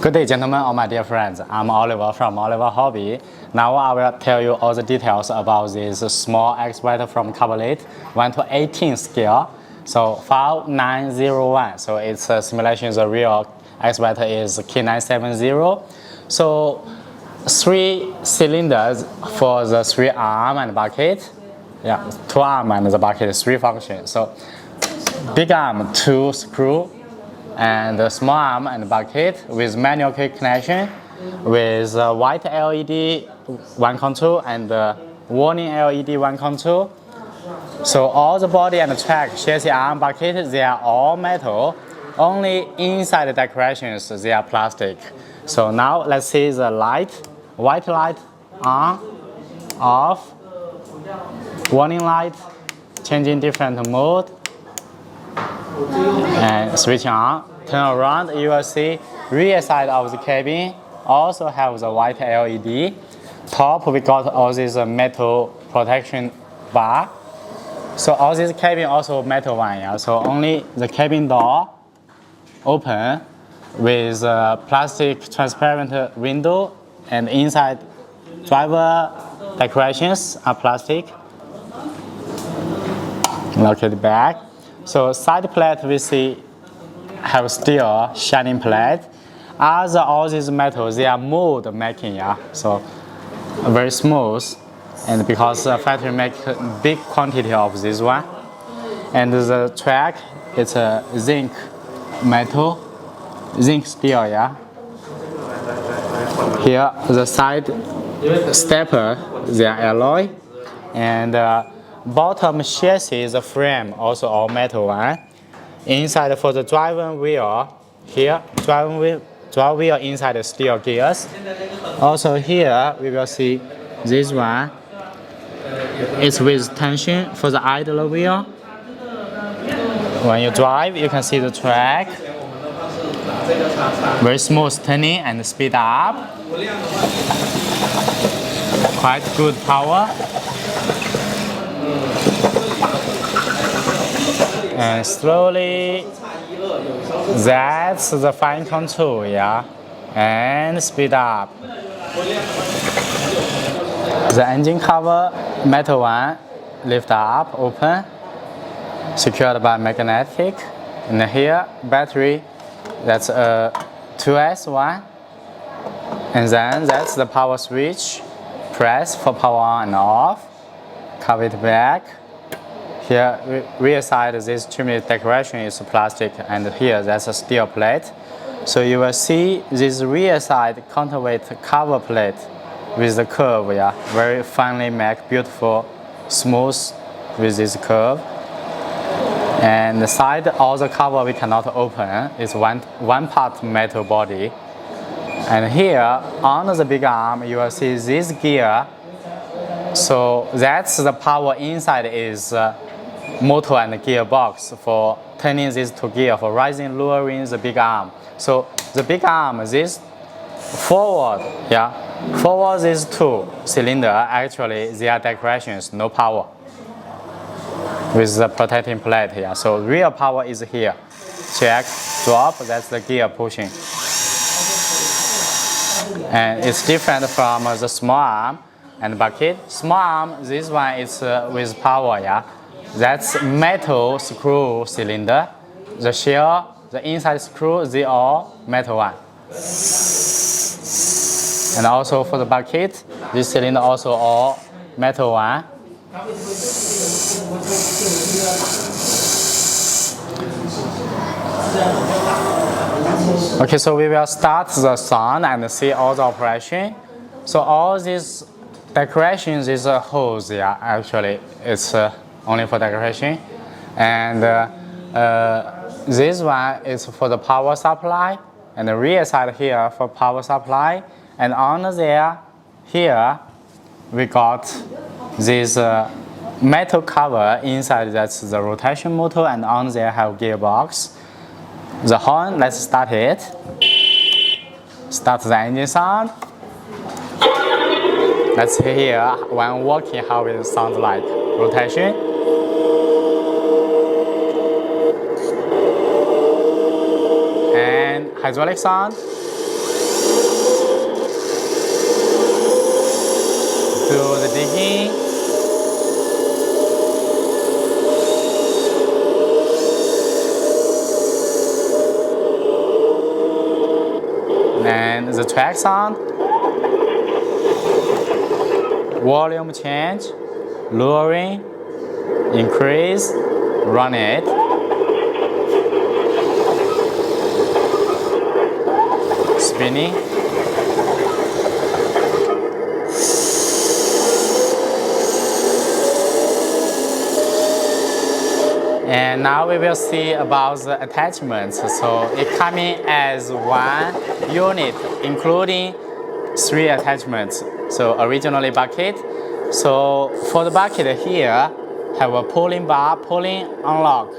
Good day, gentlemen, all my dear friends. I'm Oliver from Oliver Hobby. Now I will tell you all the details about this small excavator from KABO 1 to 18 scale. So 5901. So its simulation, the real excavator is K970. So 3 cylinders for the 3 arm and bucket. Yeah, 2 arm and the bucket, 3 functions. So big arm, 2 screw, and the small arm and bucket with manual key connection, with white LED 1 control and warning LED 1 control. So all the body and the track, chassis, arm, bucket, they are all metal. Only inside the decorations they are plastic. So now let's see the light. White light on, off, warning light, changing different mode, and switching on. Turn around, you will see rear side of the cabin also have the white LED. Top we got all this metal protection bar. So all this cabin also metal one, yeah. So only the cabin door open with plastic transparent window, and inside driver decorations are plastic. Look at the back. So side plate we see have steel shining plate. As all these metals, they are mold making, yeah. So very smooth, and because the factory make big quantity of this one. And the track, it's a zinc metal, zinc steel, yeah. Here the side stepper, they are alloy, and bottom chassis, the frame also all metal one. Inside for the driving wheel, here drive wheel inside the steel gears. Also here we will see this one. It's with tension for the idler wheel. When you drive, you can see the track. Very smooth turning and speed up. Quite good power. And slowly, that's the fine control, yeah, and speed up. The engine cover, metal one, lift up, open, secured by magnetic. And here, battery, that's a 2S one. And then that's the power switch, press for power on and off, cover it back. Here, rear side, this chimney decoration is plastic, and here that's a steel plate. So you will see this rear side counterweight cover plate with the curve, yeah, very finely made, beautiful, smooth with this curve. And the side, all the cover we cannot open. It's one part metal body. And here on the big arm, you will see this gear. So that's the power inside is motor and gearbox for turning this to gear for rising, lowering the big arm. So the big arm, this forward, yeah, forward is 2 cylinder. Actually, they are decorations, no power with the protecting plate here. So real power is here. Check, drop, that's the gear pushing. And it's different from the small arm and bucket. Small arm, this one is with power, yeah. That's metal screw cylinder. The shell, the inside screw, they all metal one. And also for the bucket, this cylinder also all metal one. Okay, so we will start the sound and see all the operation. So all these decorations is holes, yeah, actually it's only for decoration. And this one is for the power supply, and the rear side here for power supply. And on there, here we got this metal cover inside, that's the rotation motor, and on there have gearbox. The horn, let's start it. Start the engine sound. Let's hear when working how it sounds like. Rotation. And hydraulic sound. Do the digging. And the track sound, volume change, lowering, increase, run it. Spinning. And now we will see about the attachments. So it coming as one unit, including 3 attachments. So originally bucket. So for the bucket here, have a pulling bar, pulling, unlock.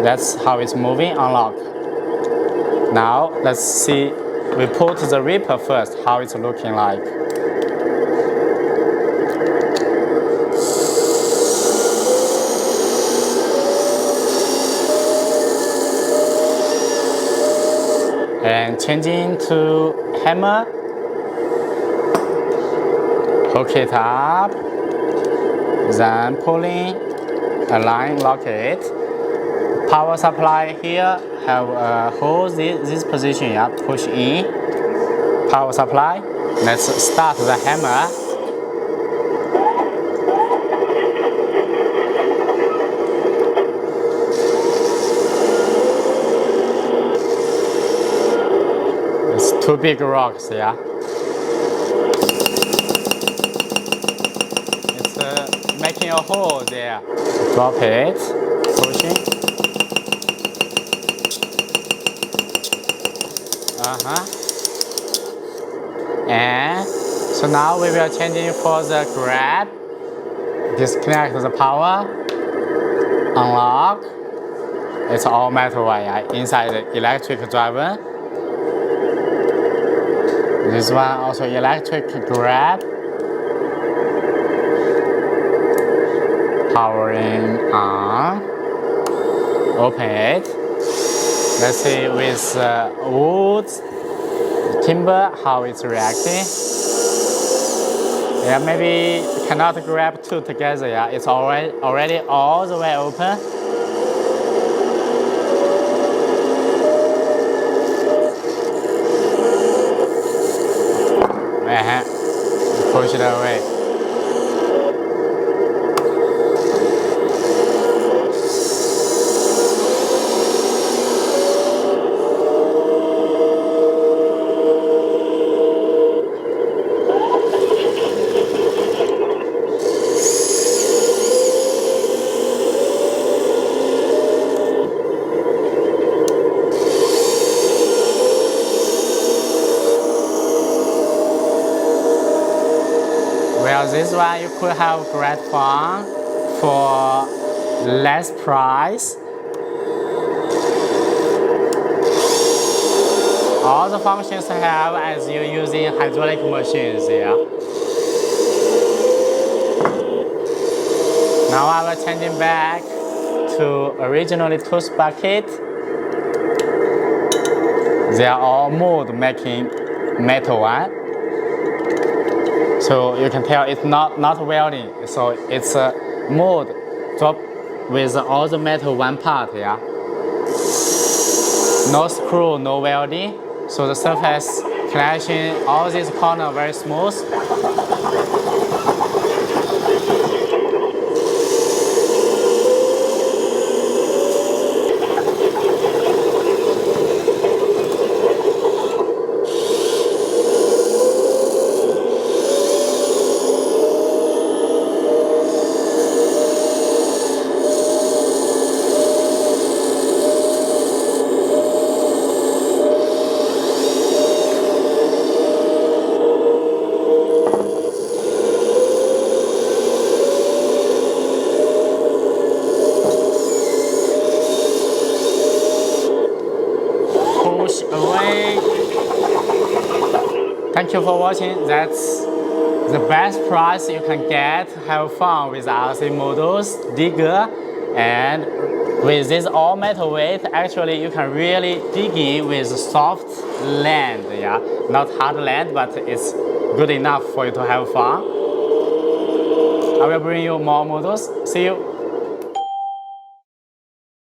That's how it's moving, unlock. Now let's see, we put the ripper first, how it's looking like. And changing to hammer, hook it up, then pulling, align, lock it. Power supply here, have a hole this position, yeah, push in. Power supply, let's start the hammer. It's 2 big rocks, yeah. It's making a hole there. Drop it, pushing. And so now we will changing for the grab. Disconnect the power. Unlock. It's all metal wire inside the electric driver. This one also electric grab. Powering on. Open it. Let's see with wood, timber, how it's reacting. Yeah, maybe cannot grab 2 together. Yeah, it's already all the way open. Push it away. Well, this one you could have great fun for less price. All the functions have as you're using hydraulic machines here. Now I will changing back to originally tooth bucket. They are all mold making metal one. So you can tell it's not welding. So it's a mold drop with all the metal one part, yeah. No screw, no welding. So the surface clashing, all these corners very smooth. Away. Thank you for watching. That's the best price you can get. Have fun with RC models, digger, and with this all metal weight, actually you can really dig in with soft land, yeah, not hard land, but it's good enough for you to have fun. I will bring you more models. See you.